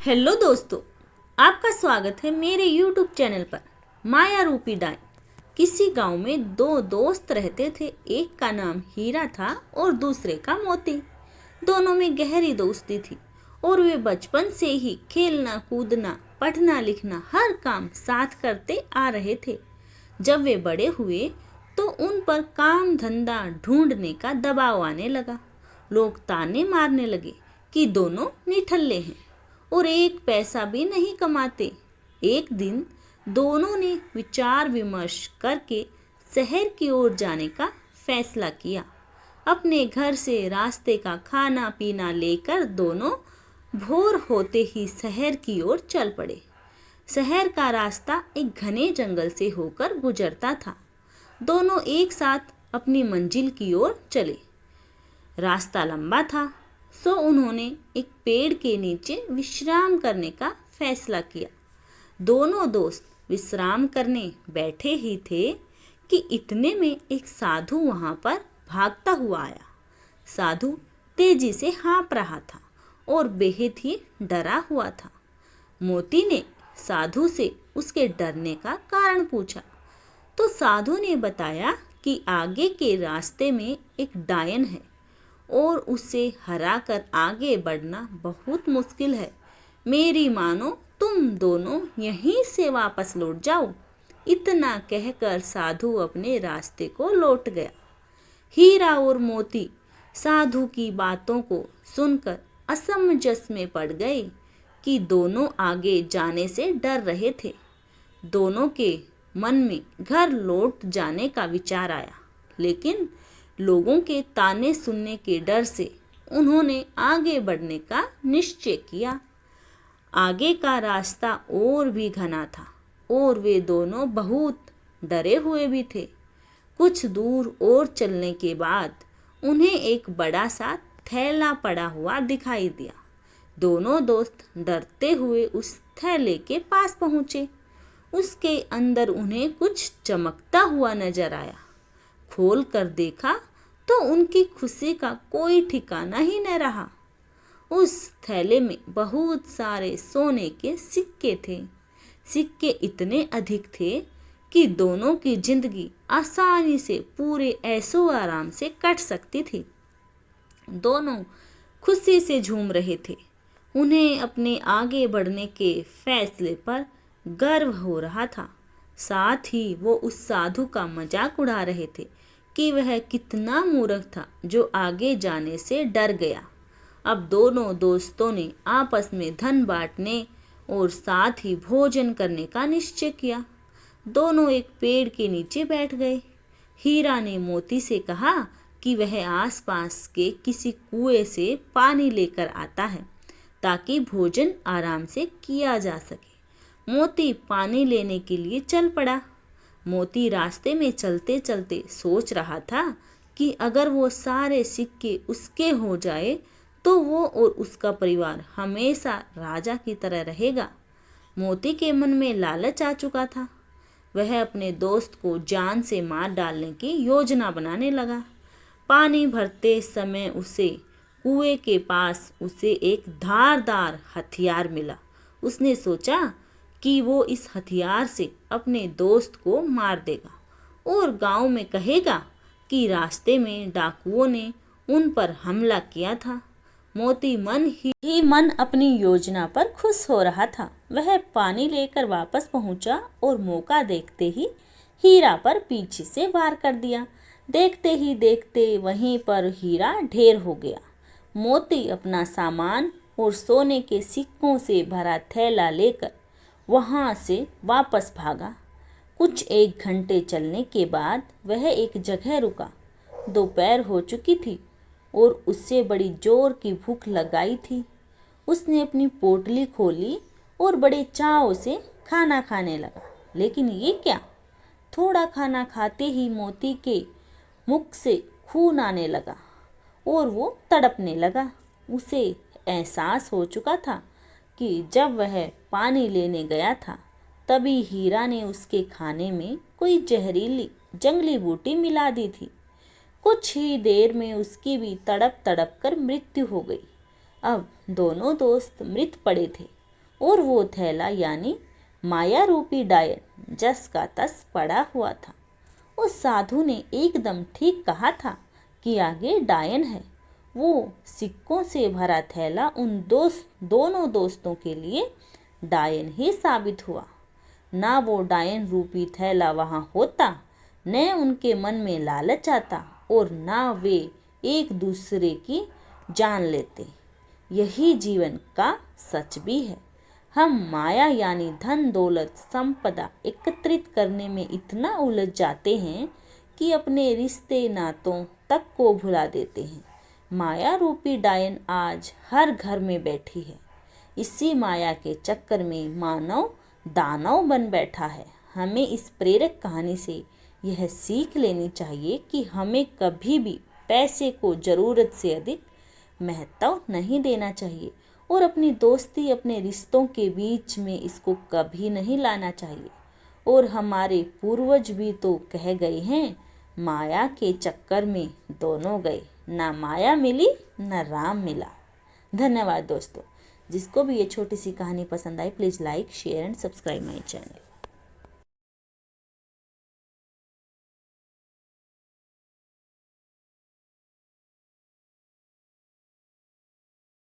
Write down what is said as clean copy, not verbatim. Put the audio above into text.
Hello दोस्तों, आपका स्वागत है मेरे यूट्यूब चैनल पर। माया रूपी डाइन। किसी गांव में दो दोस्त रहते थे। एक का नाम हीरा था और दूसरे का मोती। दोनों में गहरी दोस्ती थी और वे बचपन से ही खेलना कूदना पढ़ना लिखना हर काम साथ करते आ रहे थे। जब वे बड़े हुए तो उन पर काम धंधा ढूंढने का दबाव आने लगा। लोग ताने मारने लगे कि दोनों निठल्ले हैं और एक पैसा भी नहीं कमाते। एक दिन दोनों ने विचार विमर्श करके शहर की ओर जाने का फैसला किया। अपने घर से रास्ते का खाना पीना लेकर दोनों भोर होते ही शहर की ओर चल पड़े। शहर का रास्ता एक घने जंगल से होकर गुजरता था। दोनों एक साथ अपनी मंजिल की ओर चले। रास्ता लंबा था, सो उन्होंने एक पेड़ के नीचे विश्राम करने का फैसला किया। दोनों दोस्त विश्राम करने बैठे ही थे कि इतने में एक साधु वहां पर भागता हुआ आया। साधु तेजी से हाँफ रहा था और बेहद ही डरा हुआ था। मोती ने साधु से उसके डरने का कारण पूछा तो साधु ने बताया कि आगे के रास्ते में एक डायन है और उसे हराकर आगे बढ़ना बहुत मुश्किल है। मेरी मानो तुम दोनों यहीं से वापस लौट जाओ। इतना कहकर साधु अपने रास्ते को लौट गया। हीरा और मोती साधु की बातों को सुनकर असमंजस में पड़ गए कि दोनों आगे जाने से डर रहे थे। दोनों के मन में घर लौट जाने का विचार आया, लेकिन लोगों के ताने सुनने के डर से उन्होंने आगे बढ़ने का निश्चय किया। आगे का रास्ता और भी घना था और वे दोनों बहुत डरे हुए भी थे। कुछ दूर और चलने के बाद उन्हें एक बड़ा सा थैला पड़ा हुआ दिखाई दिया। दोनों दोस्त डरते हुए उस थैले के पास पहुंचे। उसके अंदर उन्हें कुछ चमकता हुआ नजर आया। खोल कर देखा तो उनकी खुशी का कोई ठिकाना ही न रहा। उस थैले में बहुत सारे सोने के सिक्के थे। सिक्के इतने अधिक थे कि दोनों की जिंदगी आसानी से पूरे ऐशो आराम से कट सकती थी। दोनों खुशी से झूम रहे थे। उन्हें अपने आगे बढ़ने के फैसले पर गर्व हो रहा था। साथ ही वो उस साधु का मजाक उड़ा रहे थे कि वह कितना मूर्ख था जो आगे जाने से डर गया। अब दोनों दोस्तों ने आपस में धन बांटने और साथ ही भोजन करने का निश्चय किया। दोनों एक पेड़ के नीचे बैठ गए। हीरा ने मोती से कहा कि वह आसपास के किसी कुएं से पानी लेकर आता है ताकि भोजन आराम से किया जा सके। मोती पानी लेने के लिए चल पड़ा। मोती रास्ते में चलते चलते सोच रहा था कि अगर वो सारे सिक्के उसके हो जाए तो वो और उसका परिवार हमेशा राजा की तरह रहेगा। मोती के मन में लालच आ चुका था। वह अपने दोस्त को जान से मार डालने की योजना बनाने लगा। पानी भरते समय उसे कुएं के पास उसे एक धारदार हथियार मिला। उसने सोचा कि वो इस हथियार से अपने दोस्त को मार देगा और गांव में कहेगा कि रास्ते में डाकुओं ने उन पर हमला किया था। मोती मन ही मन अपनी योजना पर खुश हो रहा था। वह पानी लेकर वापस पहुंचा और मौका देखते ही हीरा पर पीछे से वार कर दिया। देखते ही देखते वहीं पर हीरा ढेर हो गया। मोती अपना सामान और सोने के सिक्कों से भरा थैला लेकर वहां से वापस भागा। कुछ 1 घंटे चलने के बाद वह एक जगह रुका। दोपहर हो चुकी थी और उससे बड़ी जोर की भूख लगाई थी। उसने अपनी पोटली खोली और बड़े चाव से खाना खाने लगा। लेकिन ये क्या, थोड़ा खाना खाते ही मोती के मुख से खून आने लगा और वो तड़पने लगा। उसे एहसास हो चुका था कि जब वह पानी लेने गया था तभी हीरा ने उसके खाने में कोई जहरीली जंगली बूटी मिला दी थी। कुछ ही देर में उसकी भी तड़प तड़प कर मृत्यु हो गई। अब दोनों दोस्त मृत पड़े थे और वो थैला यानी माया रूपी डायन जस का तस पड़ा हुआ था। उस साधु ने एकदम ठीक कहा था कि आगे डायन है। वो सिक्कों से भरा थैला उन दोनों दोस्तों के लिए डायन ही साबित हुआ। ना वो डायन रूपी थैला वहाँ होता, न उनके मन में लालच आता और ना वे एक दूसरे की जान लेते। यही जीवन का सच भी है। हम माया यानी धन दौलत संपदा एकत्रित करने में इतना उलझ जाते हैं कि अपने रिश्ते नातों तक को भुला देते हैं। माया रूपी डायन आज हर घर में बैठी है। इसी माया के चक्कर में मानव दानव बन बैठा है। हमें इस प्रेरक कहानी से यह सीख लेनी चाहिए कि हमें कभी भी पैसे को ज़रूरत से अधिक महत्व नहीं देना चाहिए और अपनी दोस्ती अपने रिश्तों के बीच में इसको कभी नहीं लाना चाहिए। और हमारे पूर्वज भी तो कह गए हैं, माया के चक्कर में दोनों गए, ना माया मिली ना राम मिला। धन्यवाद दोस्तों। जिसको भी ये छोटी सी कहानी पसंद आई please like share and subscribe my channel.